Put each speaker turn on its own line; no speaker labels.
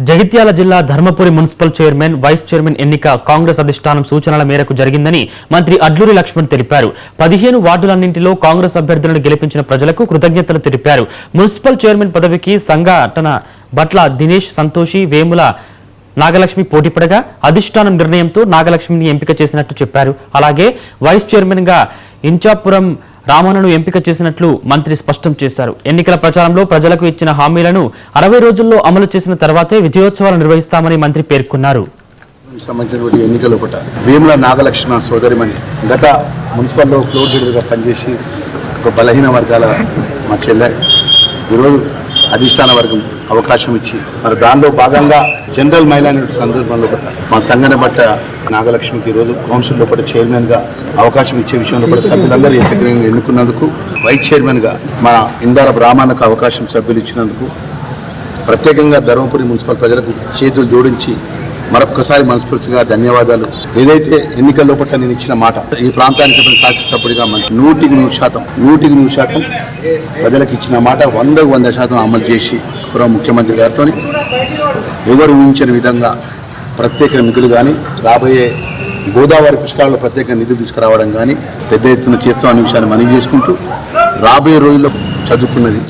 జగిత్యాల జిల్లా Dharmapuri municipal chairman vice chairman ఎన్నిక కాంగ్రెస్ అధిష్టానం సూచనల మేరకు జరిగిందని మంత్రి అడ్లూరి లక్ష్మణ్ తెలిపారు. 15 వార్డులన్నింటిలో కాంగ్రెస్ అభ్యర్థులను గెలిపించిన ప్రజలకు కృతజ్ఞతలు తెలిపారు. మున్సిపల్ చైర్మన్ పదవికి సంఘటన బట్ల దినేష్ సంతోషి వేముల నాగలక్ష్మి పోటీపడగా అధిష్టానం నిర్ణయంతో నాగలక్ష్మిని ఎంపిక చేసినట్టు చెప్పారు. అలాగే వైస్ చైర్మన్ గా ఇంచాపురం రామన్నను ఎంపిక చేసినట్లు మంత్రి స్పష్టం చేశారు. ఎన్నికల ప్రచారంలో ప్రజలకు ఇచ్చిన హామీలను 60 రోజుల్లో అమలు చేసిన తర్వాతే విజయోత్సవాలు నిర్వహిస్తామని మంత్రి పేర్కొన్నారు.
సంబంధించినటువంటి ఎన్నికల పూట వేముల నాగలక్ష్మి సోదరిమణి గత మున్సిపల్లో ఫ్లోర్ లీడర్గా పనిచేసి ఒక బలహీన వర్గాల మా చెల్లె ఈరోజు అధిష్టాన వర్గం అవకాశం ఇచ్చి మరి దానిలో భాగంగా జనరల్ మహిళా సందర్భంలో మా సంఘటన పట్ల నాగలక్ష్మికి ఈరోజు కౌన్సిల్లో కూడా చైర్మన్గా అవకాశం ఇచ్చే విషయంలో కూడా సభ్యులందరూ ఎన్నుకున్నందుకు వైస్ చైర్మన్గా మన ఇందాల బ్రాహ్మణకు అవకాశం సభ్యులు ఇచ్చినందుకు ప్రత్యేకంగా ధర్మపురి మున్సిపల్ ప్రజలకు చేతులు జోడించి మరొక్కసారి మనస్ఫూర్తిగా ధన్యవాదాలు. ఏదైతే ఎన్నికల్లో పట్ల నేను ఇచ్చిన మాట ఈ ప్రాంతానికి శాసనసభ్యుడిగా మంచి 100% ప్రజలకు ఇచ్చిన మాట 100% అమలు చేసి గౌరవ ముఖ్యమంత్రి గారితో ఎవరు ఊహించని విధంగా ప్రత్యేక నిధులు కానీ రాబోయే గోదావరి పుష్కరాల్లో ప్రత్యేక నిధులు తీసుకురావడం కానీ పెద్ద ఎత్తున చేస్తామనే విషయాన్ని మనవి చేసుకుంటూ రాబోయే రోజుల్లో చదువుకున్నది